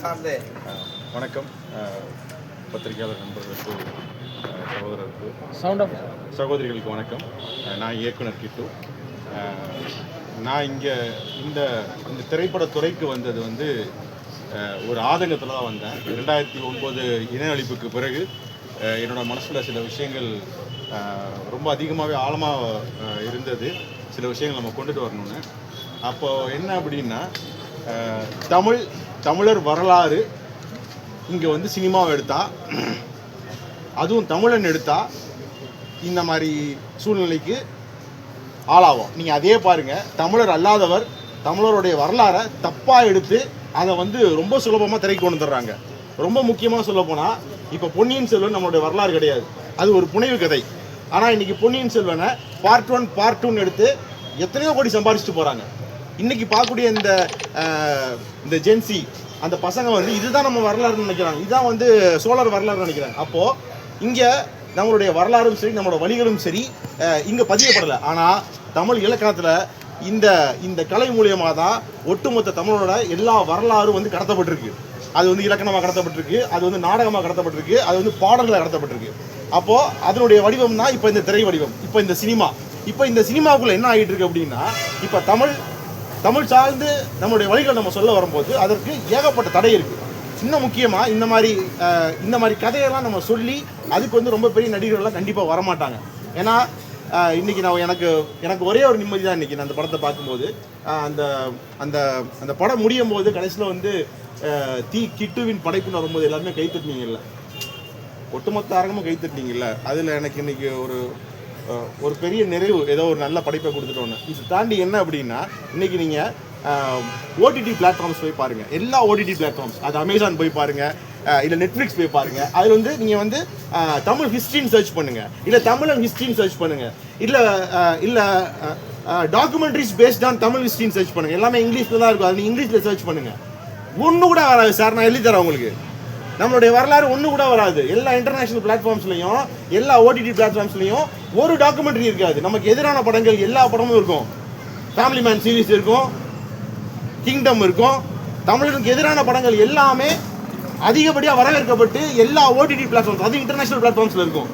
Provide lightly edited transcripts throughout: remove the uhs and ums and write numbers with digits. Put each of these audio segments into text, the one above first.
வணக்கம். பத்திரிகையாளர் நண்பர்களுக்கு, சகோதரிகளுக்கு வணக்கம். நான் இயக்குனர் கிட்டு. நான் இங்கே இந்த திரைப்படத்துறைக்கு வந்தது ஒரு ஆதங்கத்தில் தான் வந்தேன். 2009 இன அழிப்புக்கு பிறகு என்னோடய மனசில் சில விஷயங்கள் ரொம்ப அதிகமாகவே ஆழமாக இருந்தது. சில விஷயங்கள் நம்ம கொண்டுட்டு வரணும்னு. அப்போது என்ன அப்படின்னா, தமிழர் வரலாறு இங்கே சினிமாவை எடுத்தா, அதுவும் தமிழன் எடுத்தா இந்த மாதிரி சூழ்நிலைக்கு ஆளாகும். நீங்கள் அதே பாருங்கள், தமிழர் அல்லாதவர் தமிழருடைய வரலாறை தப்பாக எடுத்து அதை ரொம்ப சுலபமாக திரைக்கு கொண்டு வந்துடுறாங்க. ரொம்ப முக்கியமாக சொல்லப்போனால், இப்போ பொன்னியின் செல்வன் நம்மளுடைய வரலாறு கிடையாது, அது ஒரு புனைவு கதை. ஆனால் இன்றைக்கி பொன்னியின் செல்வனை பார்ட் 1 பார்ட் 2 எடுத்து எத்தனையோ கோடி சம்பாதிச்சுட்டு போகிறாங்க. இன்றைக்கி பார்க்கக்கூடிய இந்த ஜென்சி அந்த பசங்க இதுதான் நம்ம வரலாறுன்னு நினைக்கிறாங்க, இதுதான் சோழர் வரலாறு நினைக்கிறாங்க. அப்போது இங்கே நம்மளுடைய வரலாறும் சரி, நம்மளோட வழிகளும் சரி இங்கே பதியப்படலை. ஆனால் தமிழ் இலக்கணத்தில் இந்த கலை மூலியமாக தான் ஒட்டுமொத்த தமிழோட எல்லா வரலாறும் கடத்தப்பட்டிருக்கு. அது இலக்கணமாக கடத்தப்பட்டிருக்கு, அது நாடகமாக கடத்தப்பட்டிருக்கு, அது பாடல்களை கடத்தப்பட்டிருக்கு. அப்போது அதனுடைய வடிவம் தான் இப்போ இந்த திரை வடிவம், இப்போ இந்த சினிமா. இப்போ இந்த சினிமாவுக்குள்ளே என்ன ஆகிட்டு இருக்கு அப்படின்னா, இப்போ தமிழ் சார்ந்து நம்மளுடைய வழிகள் நம்ம சொல்ல வரும்போது அதற்கு ஏகப்பட்ட தடை இருக்குது. இன்னும் முக்கியமாக இந்த மாதிரி கதையெல்லாம் நம்ம சொல்லி அதுக்கு ரொம்ப பெரிய நடிகர்கள்லாம் கண்டிப்பாக வரமாட்டாங்க. ஏன்னா இன்றைக்கி எனக்கு ஒரே ஒரு நிம்மதி தான். இன்றைக்கி நான் அந்த படத்தை பார்க்கும்போது, அந்த படம் முடியும் போது கடைசியில் கிட்டுவின் படைப்புன்னு வரும்போது எல்லாருமே கைத்தட்டினீங்கல்ல, ஒட்டுமொத்த அரங்கமும் கைத்தட்டினீங்கல்ல, அதில் எனக்கு இன்றைக்கி ஒரு பெரிய நிறைவு, ஏதோ ஒரு நல்ல படைப்பை கொடுத்துட்டோன்னு. இது தாண்டி என்ன அப்படின்னா, இன்றைக்கி நீங்கள் ஓடிடி பிளாட்ஃபார்ம்ஸ் போய் பாருங்கள், எல்லா ஓடிடி பிளாட்ஃபார்ம்ஸ், அது அமேசான் போய் பாருங்கள், இல்லை நெட்ஃப்ளிக்ஸ் போய் பாருங்கள். அதில் நீங்கள் தமிழ் ஹிஸ்ட்ரின்னு சர்ச் பண்ணுங்கள், இல்லை தமிழன் ஹிஸ்ட்ரின்னு சர்ச் பண்ணுங்கள், இல்லை டாக்குமெண்ட்ரிஸ் பேஸ்ட் ஆன் தமிழ் ஹிஸ்ட்ரின்னு சர்ச் பண்ணுங்கள். எல்லாமே இங்கிலீஷில் தான் இருக்கும், அது நீங்கள் இங்கிலீஷில் சர்ச் பண்ணுங்கள். ஒன்று கூட வராது சார், நான் எழுதி தரேன் உங்களுக்கு. நம்மளுடைய வரலாறு ஒன்று கூட வராது. எல்லா இன்டர்நேஷனல் பிளாட்ஃபார்ம்ஸ்லையும், எல்லா ஓடிடி பிளாட்ஃபார்ம்ஸ்லையும் ஒரு டாக்குமெண்ட்ரி இருக்காது. நமக்கு எதிரான படங்கள் எல்லா படமும் இருக்கும். ஃபேமிலி மேன் சீரீஸ் இருக்கும், கிங்டம் இருக்கும். தமிழருக்கு எதிரான படங்கள் எல்லாமே அதிகப்படியாக வரவேற்கப்பட்டு எல்லா ஓடிடி பிளாட்ஃபார்ம்ஸ், அது இன்டர்நேஷனல் பிளாட்ஃபார்ம்ஸில் இருக்கும்.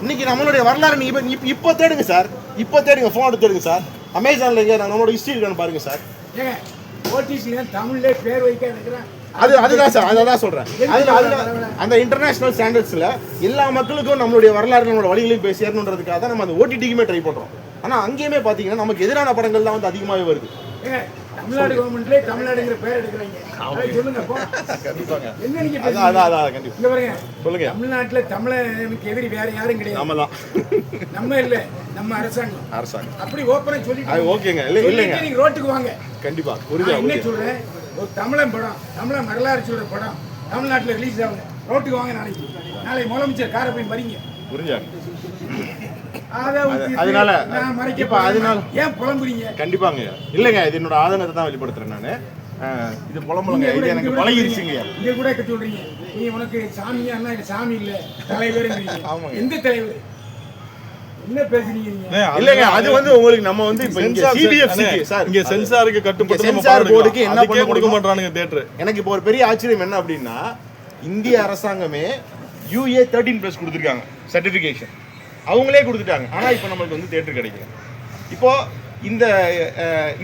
இன்றைக்கி நம்மளுடைய வரலாறு நீங்கள் இப்போ தேடுங்க சார், இப்போ தேடுங்க, ஃபோன் எடுத்து தேடுங்க சார். அமேசானில் எங்கே நம்மளோட ஹிஸ்ட்ரி இருக்கான்னு பாருங்கள் சார். தமிழ்லே பேர் வைக்க அதுதான் சார், அதை தான் சொல்கிறேன். அந்த இன்டர்நேஷனல் ஸ்டாண்டர்ட்ஸில் எல்லா மக்களுக்கும் நம்மளுடைய வரலாறு, நம்மளோட வழிகளையும் போய் சேரணுன்றதுக்காக தான் நம்ம அந்த ஓடிடிக்குமே ட்ரை பண்ணுறோம். ஆனால் அங்கேயுமே பார்த்தீங்கன்னா நமக்கு எதிரான படங்கள் தான் அதிகமாகவே வருது. தமிழ்நாடு கவர்மெண்ட்லேயே தமிழ்நாடுங்கிற பேர் எடுக்கிறாங்க. சொல்லுங்க, கண்டிப்பாங்க. என்ன நீங்க கண்டிப்பாக சொல்லுங்க. தமிழ்நாட்டில் தமிழனுக்கு எதிரி வேற யாரும் கிடையாது, நம்ம தான். நம்ம இல்லை, நம்ம அரசாங்கம் அப்படி ஓப்பனா சொல்லிட்டு ஓகேங்க. இல்லைங்க, நீங்க ரோட்டுக்கு வாங்க. கண்டிப்பா புரியுது. என்ன சொல்றேன், ஒரு தமிழன் படம், தமிழன் வரலாறு சொல்ற படம் தமிழ்நாட்டில் ரிலீஸ் ஆகுங்க, ரோட்டுக்கு வாங்க. நாளை முதலமைச்சர் காரை போய் மறிங்க. புரிஞ்சாங்க. அதனால ஏன் புலம்புறீங்க? கண்டிப்பாங்க. இல்லைங்க, இது என்னோட ஆதங்கத்தை தான் வெளிப்படுத்துறேன் நான். இது புலம்புலங்க, இது எனக்கு பழகிருச்சுங்க. இங்க கூட சொல்றீங்க, நீ உனக்கு சாமியா? சாமி இல்ல, தலைவர். எந்த தலைவர்? என்ன பேசுறீங்க நீங்க? இல்லங்க, அது உங்களுக்கு நம்ம இப்ப இங்க சிபிஎஃப்சி சார், இங்க சென்சாருக்கு கட்டுப்பட்டு சென்சார் போர்டுக்கு என்ன பண்ண கொடுக்க மாட்டானுங்க தியேட்டர். எனக்கு இப்போ ஒரு பெரிய ஆச்சரியம் என்ன அப்படின்னா, இந்திய அரசாங்கமே UA 13+ கொடுத்துருக்காங்க சர்டிஃபிகேஷன், அவங்களே கொடுத்துட்டாங்க. ஆனால் இப்போ நம்மளுக்கு தியேட்டர் கிடைக்கல. இப்போது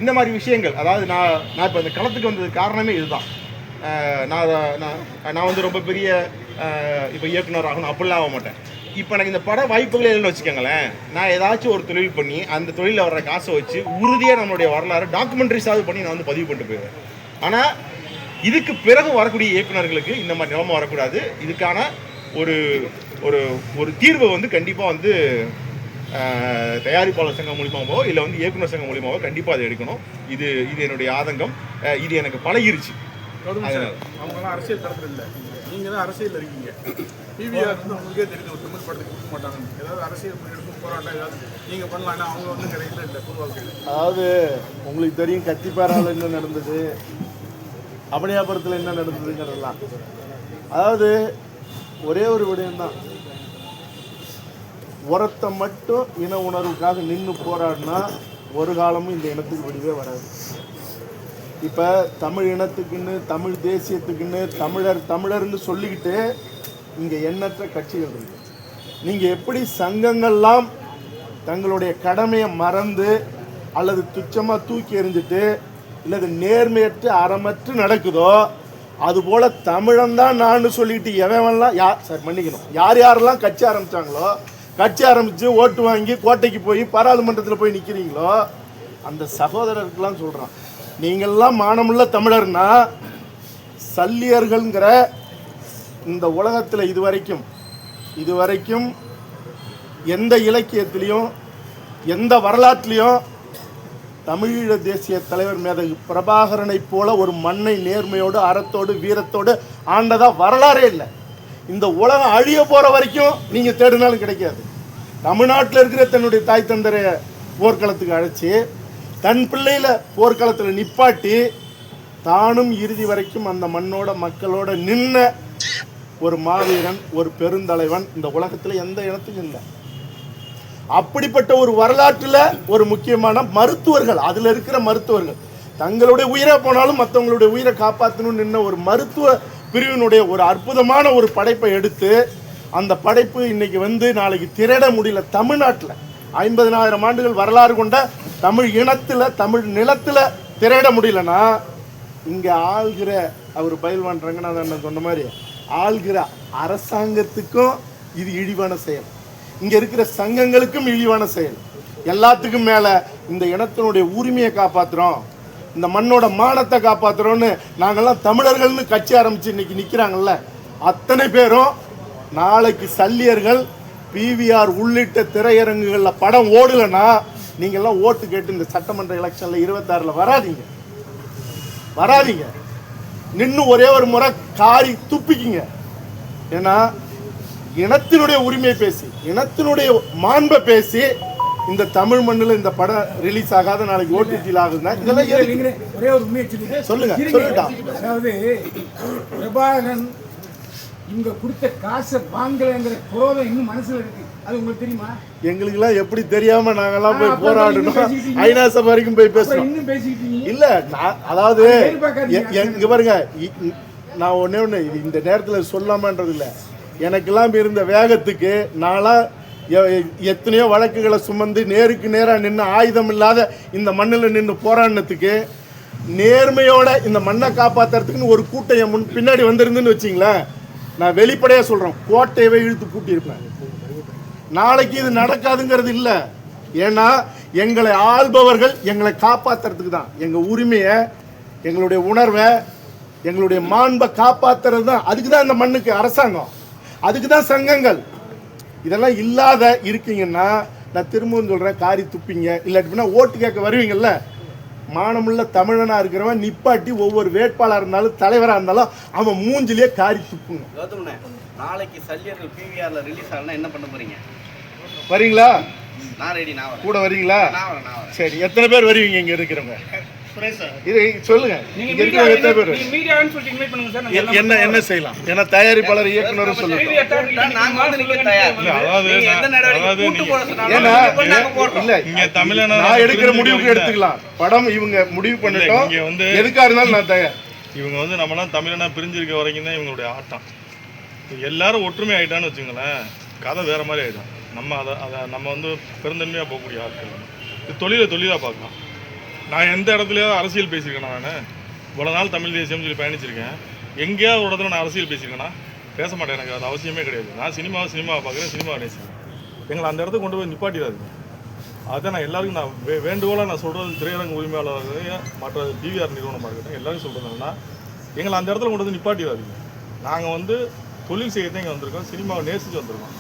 இந்த மாதிரி விஷயங்கள், அதாவது நான் இப்போ இந்த களத்துக்கு வந்ததுக்கு காரணமே இதுதான். நான் ரொம்ப பெரிய இப்போ இயக்குனர் ஆகணும் அப்படிலாம் ஆக மாட்டேன். இப்போ எனக்கு இந்த பட வாய்ப்புகளே இல்லைன்னு வச்சுக்கோங்களேன், நான் ஏதாச்சும் ஒரு தொழில் பண்ணி அந்த தொழிலில் வர்ற காசை வச்சு உறுதியாக நம்மளுடைய வரலாறு டாக்குமெண்ட்ரிஸாவது பண்ணி நான் பதிவு பண்ணிட்டு போயிடுவேன். ஆனால் இதுக்கு பிறகு வரக்கூடிய இயக்குநர்களுக்கு இந்த மாதிரி நிலைமை வரக்கூடாது. இதுக்கான ஒரு தீர்வை கண்டிப்பாக தயாரிப்பாளர் சங்கம் மூலியமாகவோ இல்லை இயக்குனர் சங்கம் மூலியமாகவோ கண்டிப்பாக அதை எடுக்கணும். இது என்னுடைய ஆதங்கம். இது எனக்கு பழகிருச்சு. அவங்களாம் அரசியல் தரத்தில் இல்லை, நீங்கள் தான் அரசியல் இருக்கீங்க. பிவிஆர் உங்களுக்கே தெரிஞ்ச ஒரு தமிழ் படத்துக்கு கொடுக்க மாட்டாங்க. ஏதாவது அரசியல் எடுக்கும் போராட்டம் ஏதாவது நீங்கள் பண்ணலாம். ஏன்னா அவங்க கிடைக்கல இல்லை பொதுவாக. அதாவது உங்களுக்கு தெரியும், கத்திப்பாராவில் என்ன நடந்தது, அபனியாபுரத்தில் என்ன நடந்ததுங்கிறதெல்லாம். அதாவது ஒரே ஒரு விடயம்தான், உரத்தை மட்டும் இன உணர்வுக்காக நின்று போராடினா ஒரு காலமும் இந்த இனத்துக்கு விடிவே வராது. இப்போ தமிழ் இனத்துக்குன்னு தமிழ் தேசியத்துக்குன்னு தமிழர்னு சொல்லிக்கிட்டு இங்கே எண்ணற்ற கட்சிகள் இருக்கு. நீங்கள் எப்படி சங்கங்கள்லாம் தங்களுடைய கடமையை மறந்து அல்லது துச்சமாக தூக்கி எறிஞ்சிட்டு இல்லது நேர்மையற்று அறமற்று நடக்குதோ அதுபோல் தமிழன்தான் நான் சொல்லிட்டு எவன்லாம் சார் மன்னிக்கணும் யாரெல்லாம் கட்சி ஆரம்பித்தாங்களோ கட்சி ஆரம்பித்து ஓட்டு வாங்கி கோட்டைக்கு போய் பாராளுமன்றத்தில் போய் நிற்கிறீங்களோ அந்த சகோதரருக்கெல்லாம் சொல்கிறான், நீங்கள்லாம் மானமுள்ள தமிழர்னா சல்லியர்கள்ங்கிற இந்த உலகத்தில் இதுவரைக்கும் எந்த இலக்கியத்திலையும் எந்த வரலாற்றுலையும் தமிழீழ தேசிய தலைவர் மேதகு பிரபாகரனை போல ஒரு மண்ணை நேர்மையோடு அறத்தோடு வீரத்தோடு ஆண்டதா வரலாறே இல்லை. இந்த உலகம் அழிய போகிற வரைக்கும் நீங்கள் தேடினாலும் கிடைக்காது. தமிழ்நாட்டில் இருக்கிற தன்னுடைய தாய் தந்தரை போர்க்களத்துக்கு அழைச்சி தன் பிள்ளையில போர்க்களத்தில் நிப்பாட்டி தானும் இறுதி வரைக்கும் அந்த மண்ணோட மக்களோட நின்ன ஒரு மாவீரன், ஒரு பெருந்தலைவன் இந்த உலகத்தில் எந்த இடத்துக்கும் இல்லை. அப்படிப்பட்ட ஒரு வரலாற்றில் ஒரு முக்கியமான மருத்துவர்கள், அதில் இருக்கிற மருத்துவர்கள் தங்களுடைய உயிரை போனாலும் மற்றவங்களுடைய உயிரை காப்பாற்றணும்னு நின்ன ஒரு மருத்துவ பிரிவினுடைய ஒரு அற்புதமான ஒரு படைப்பை எடுத்து அந்த படைப்பு இன்னைக்கு நாளைக்கு திரட முடியல. தமிழ்நாட்டில் 50,000 ஆண்டுகள் வரலாறு கொண்ட தமிழ் இனத்தில் தமிழ் நிலத்தில் திரட முடியலன்னா இங்கே ஆள்கிற அவர் பயில்வான் ரங்கநாதன் சொன்ன மாதிரி ஆள்கிற அரசாங்கத்துக்கும் இது இழிவான செயல், இங்கே இருக்கிற சங்கங்களுக்கும் இழிவான செயல். எல்லாத்துக்கும் மேலே இந்த இனத்தினுடைய உரிமையை காப்பாற்றுறோம், இந்த மண்ணோட மானத்தை காப்பாற்றுறோன்னு நாங்கள்லாம் தமிழர்கள்னு கட்சி ஆரம்பித்து இன்னைக்கு நிற்கிறாங்கல்ல அத்தனை பேரும் நாளைக்கு சல்லியர்கள் பிவிஆர் உள்ளிட்ட திரையரங்குகளில் படம் ஓடலைன்னா நீங்கள்லாம் ஓட்டு கேட்டு இந்த சட்டமன்ற எலெக்ஷனில் 26 வராதீங்க. நின்று ஒரே ஒரு முறை காரி துப்பிக்கிங்க. ஏன்னா இனத்தினுடைய உரிமையை பேசி இனத்தினுடைய மாண்பை பேசி இந்த தமிழ் மண்ணில் இந்த படம் ரிலீஸ் ஆகாத நாளைக்கு ஓடிடியில் ஆகுதுன்னா இதெல்லாம் ஒரே ஒரு உண்மையை சொல்லுங்க. அதாவது பிரபாகரன் இவங்க கொடுத்த காசை வாங்கலைங்கிற குரோதம் இன்னும் மனசுல இருக்கு. அது உங்களுக்கு தெரியுமா? எங்களுக்கெல்லாம் எப்படி தெரியாம நாங்கெல்லாம் போய் போராடணும், ஐநா சபை வரைக்கும் போய் பேசுறோம். இல்ல அதாவது இங்க பாருங்க, நான் ஒண்ணு இந்த நேரத்தில் சொல்லாமன்றது இல்லை. எனக்கெல்லாம் இருந்த வேகத்துக்கு நான்லாம் எத்தனையோ வழக்குகளை சுமந்து நேருக்கு நேராக நின்று ஆயுதம் இல்லாத இந்த மண்ணில் நின்று போராடினத்துக்கு நேர்மையோட இந்த மண்ணை காப்பாற்றுறதுக்குன்னு ஒரு கூட்டம் என் பின்னாடி வந்திருந்துன்னு வச்சிங்களேன், நான் வெளிப்படையாக சொல்கிறேன், கோட்டையவே இழுத்து பூட்டியிருப்பேன். நாளைக்கு இது நடக்காதுங்கிறது இல்லை. ஏன்னா எங்களை ஆள்பவர்கள் எங்களை காப்பாற்றுறதுக்கு தான், எங்கள் உரிமையை எங்களுடைய உணர்வை எங்களுடைய மாண்பை காப்பாற்றுறது தான். அதுக்கு தான் இந்த மண்ணுக்கு அரசாங்கம், அதுக்கு தான் சங்கங்கள். இதெல்லாம் இல்லாத இருக்கீங்கன்னா நான் திரும்பவும் சொல்கிறேன், காரி துப்பிங்க. இல்லாட்டினா ஓட்டு கேட்க வருவீங்கல்ல, மானமுள்ள தமிழனாக இருக்கிறவன் நிப்பாட்டி ஒவ்வொரு வேட்பாளராக இருந்தாலும் தலைவராக இருந்தாலும் அவன் மூஞ்சிலேயே காரி துப்புங்க. நாளைக்கு சல்லியர்கள் பிவிஆர்ல ரிலீஸ் ஆகலாம், என்ன பண்ண போறீங்க? வரீங்களா? நான் ரெடி. நான் கூட வரீங்களா? நான் சரி, எத்தனை பேர் வருவீங்க இங்க இருக்கிறவங்க? இது சொல்லுங்க. இங்க இருக்கிறவங்க எத்தனை பேர்? மீடியான்னு சொல்லிட்டு இன்வைட் பண்ணுங்க சார். என்ன செய்யலாம்? ஏன்னா தயாரிப்பாளர் இயக்குனரும் சொல்லுங்க. நாங்க வந்து நிக்க தயார். அதாவது எந்த நடவடிக்கை கூட்டு போட ஏன்னா சொன்னாலும் இல்ல இங்க தமிழனா நான் எடுக்கிற முடிவுக்கு எடுத்துக்கலாம். படம் இவங்க முடிவு பண்ணிட்டோம், இங்க வந்து எதுக்கா இருந்தாலும் நான் தயார். இவங்க வந்து நம்மலாம் தமிழனா பிரிஞ்சிருக்க வரைக்கும் தான் இவங்களுடைய ஆட்டம். எல்லாரும் ஒற்றுமை ஆயிட்டான்னு வச்சுங்களேன், கதை வேற மாதிரி ஆயிடும். நம்ம அதை நம்ம வந்து பெருந்தன்மையாக போகக்கூடிய ஆட்கள். இது தொழிலாக பார்க்கலாம். நான் எந்த இடத்துலையாவது அரசியல் பேசியிருக்கேன்னா, நான் இவ்வளோ நாள் தமிழ் தேசியம்னு சொல்லி பயணிச்சிருக்கேன். எங்கேயாவது ஒரு இடத்துல நான் அரசியல் பேசியிருக்கேன்னா பேச மாட்டேன், எனக்கு அது அவசியமே கிடையாது. நான் சினிமாவை பார்க்குறேன், சினிமாவை நேசிக்கிறேன். எங்களை அந்த இடத்துக்கு கொண்டு போய் நிப்பாட்டிடாதுங்க. அதை நான் எல்லாருக்கும் நான் வேண்டுகோளாக நான் சொல்கிறது, திரையரங்கு உரிமையாளர்கள் மற்ற டிவிஆர் நிறுவனமாக இருக்கட்டும் எல்லாரும் சொல்கிறதுனா, எங்களை அந்த இடத்துல கொண்டு வந்து நிப்பாட்டிடாதீங்க. நாங்கள் வந்து தொழில் செய்யத்தான் இங்கே வந்திருக்கோம், சினிமாவை நேசித்து வந்திருக்கோம்,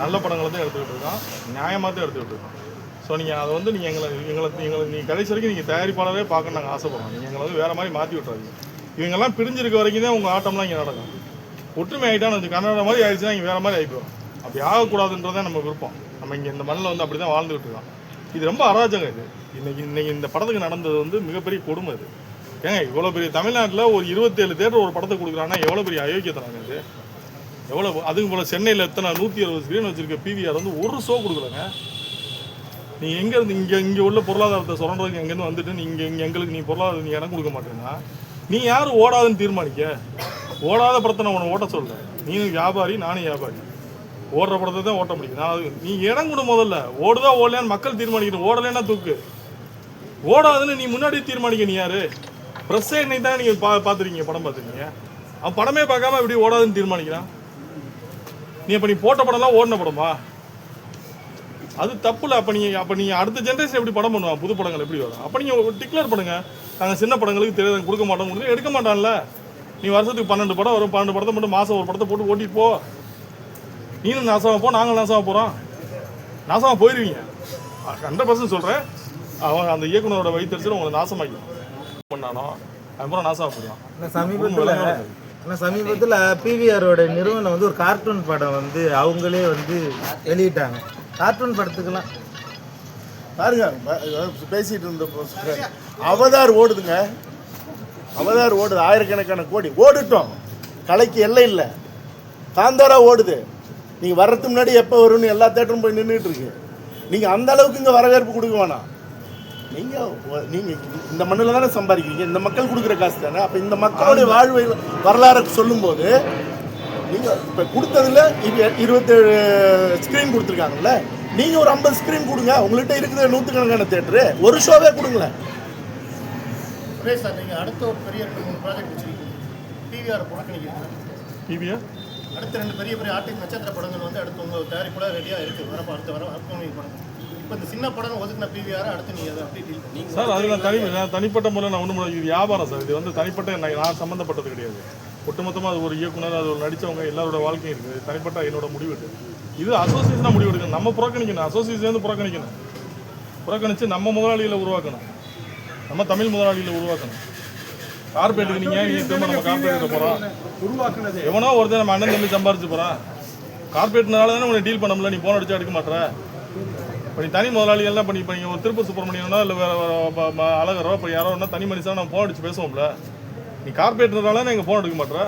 நல்ல படங்களை தான் எடுத்துக்கிட்டு இருக்கோம், நியாயமாக தான் எடுத்துக்கிட்டு இருக்கோம். ஸோ நீங்கள் அதை வந்து நீங்கள் எங்களை நீங்கள் கடைசி வரைக்கும் நீங்கள் தயாரிப்பாளரே பார்க்க நாங்கள் ஆசைப்படுறோம். நீங்கள் எங்களை வந்து வேறு மாதிரி மாற்றி விட்டுறாதீங்க. இவங்கெல்லாம் பிரிஞ்சிருக்க வரைக்கும் தான் உங்கள் ஆட்டம்லாம் இங்கே நடக்கும். ஒற்றுமை ஆகிட்டான்னு வச்சு கன்னட மாதிரி ஆயிடுச்சுன்னா இங்கே வேறு மாதிரி ஆகிப்போம். அப்படி ஆகக்கூடாதுன்றதான் நம்ம விருப்பம். நம்ம இங்கே இந்த மண்ணில் வந்து அப்படி தான் வாழ்ந்துகிட்டு இருக்கோம். இது ரொம்ப அராஜகம். இது இன்னைக்கு இந்த படத்துக்கு நடந்தது வந்து மிகப்பெரிய கொடுமை. இது ஏங்க இவ்வளோ பெரிய தமிழ்நாட்டில் ஒரு 27 தேட்டர் ஒரு படத்தை கொடுக்குறாங்கன்னா எவ்வளோ பெரிய அயோக்கியத்தனாங்க இது. எவ்வளோ அதுக்கு போல் சென்னையில் எத்தனை 160 ஸ்க்ரீன் வச்சுருக்க பிவிஆர் வந்து ஒரு ஷோ கொடுக்கலங்க. நீ எங்க இருந்து இங்க உள்ள பொருளாதாரத்தை சுரண்டதுக்கு எங்கேருந்து வந்துட்டு நீ எங்களுக்கு நீ பொருளாதாரம் நீ இடம் கொடுக்க மாட்டேன்னா நீ யார் ஓடாதுன்னு தீர்மானிக்க? ஓடாத படத்தை நான் உன்னை ஓட்ட சொல்றேன். நீனும் வியாபாரி, நானும் வியாபாரி. ஓடுற படத்தை தான் ஓட்ட முடியும். நான் நீ இடம் கொடு, முதல்ல ஓடுதா ஓடலையான்னு மக்கள் தீர்மானிக்கணும். ஓடலைன்னா தூக்கு. ஓடாதுன்னு நீ முன்னாடி தீர்மானிக்க. நீ யாரு? ப்ரெஸ்ஸே இன்னைக்கு தான் நீங்க பார்த்துருக்கீங்க, படம் பார்த்துருக்கீங்க. அவன் படமே பார்க்காம எப்படி ஓடாதுன்னு தீர்மானிக்கிறான்? நீ அப்ப நீ போட்ட படம்லாம் ஓடின படமா? அது தப்புல. அப்ப நீங்க அடுத்த ஜென்ரேஷன் எப்படி படம் பண்ணுவான்? புது படங்கள் எப்படி வரும்? அப்ப நீங்க டிக்ளேர் பண்ணுங்க, நாங்கள் சின்ன படங்களுக்கு தெரியாது கொடுக்க மாட்டோம். எடுக்க மாட்டான்ல. நீ வருஷத்துக்கு 12 படம் வரும், 12 படத்தை மட்டும் மாதம் ஒரு படத்தை போட்டு ஓட்டிட்டு போ. நீனும் நாசமாக போ, நாங்களும் நாசமாக போகிறோம். நாசமாக போயிடுவீங்க. 100% சொல்கிறேன். அவன் அந்த இயக்குனரோட வைத்தறிச்சல் உங்களை நாசமாக்கிடும். பண்ணானோ அதுக்கப்புறம் நாசமாக போயிடும். சமீபத்தில் பிவிஆரோட நிறுவனம் வந்து ஒரு கார்ட்டூன் படம் வந்து அவங்களே வந்து வெளியிட்டாங்க. கார்ட்டூன் படத்துக்கெல்லாம் பாருங்க, பேசிட்டு இருந்த அவதார் ஓடுதுங்க. அவதார் ஓடுது, ஆயிரக்கணக்கான கோடி ஓடிட்டோம். கலைக்கு எல்லை இல்லை. காந்தாரா ஓடுது. நீங்கள் வர்றதுக்கு முன்னாடி எப்போ வரும்னு எல்லா தேட்டரும் போய் நின்றுட்டு இருக்கு. நீங்கள் அந்த அளவுக்கு இங்கே வரவேற்பு கொடுக்க வேணாம். நீங்கள் இந்த மண்ணில் தானே சம்பாதிக்கிறீங்க, இந்த மக்கள் கொடுக்குற காசு தானே. அப்போ இந்த மக்களுடைய வாழ்வை வரலாறு சொல்லும்போது நீங்கள் இப்போ கொடுத்ததில் 27 ஸ்க்ரீன் கொடுத்துருக்காங்கல்ல, நீங்கள் ஒரு 50 ஸ்க்ரீன் கொடுங்க. உங்கள்கிட்ட இருக்குது 100கணக்கான தேட்டரு, ஒரு ஷோவே கொடுங்களேன். சார், நீங்கள் அடுத்த ஒரு பெரிய 2-3 ப்ராஜெக்ட் வச்சுருக்கீங்க. பிவிஆர் புறக்கணிக்கிறீங்க. பிவிஆர் அடுத்த 2 பெரிய ஆர்டிஸ்ட் நட்சத்திர படங்கள் வந்து அடுத்து உங்கள் தயாரிப்புல ரெடியாக இருக்குது. அடுத்த அப்கமிங் படம். இப்போ இந்த சின்ன படம் ஒதுக்கின பிவிஆர் அடுத்து நீங்கள் அதை அப்படி டீல் சார், அது நான் தனிப்பட்ட முறையில் நான் ஒன்றும் இது வியாபாரம் சார். இது வந்து தனிப்பட்ட நான் சம்மந்தப்பட்டது கிடையாது. ஒட்டுமொத்தமாக அது ஒரு இயக்குனர், அது ஒரு நடித்தவங்க எல்லாரோட வாழ்க்கையும் இருக்குது. தனிப்பட்ட என்னோட முடிவு இது அசோசியேஷனாக முடிவு எடுக்கணும். நம்ம புறக்கணிக்கணும். அசோசியேஷன் புறக்கணித்து நம்ம முதலாளிகளை உருவாக்கணும். நம்ம தமிழ் முதலாளிகளை உருவாக்கணும். கார்பரேட்டுக்கு நீங்கள் திரும்ப நம்ம கார்பரேட்டை போகிறோம். எவனோ ஒருத்தர் நம்ம அண்ணன் தம்பி சம்பாரிச்சு போகிறான். கார்பரேட்னால தானே உன்னை டீல் பண்ண முடியல. நீ போன் அடிச்சா எடுக்க மாட்டேற. இப்போ நீ தனி முதலாளிகள்லாம் பண்ணி இப்போ நீங்கள் ஒரு திருப்பூர் சுப்பிரமணியம்னா இல்லை வேறு அழகரோ இப்போ யாரோ ஒன்றா தனி மனுஷனா நம்ம ஃபோன் அடிச்சு பேசுவோம்ல. நீ கார்பரேட்னால எங்கள் ஃபோன் எடுக்க மாட்டேற.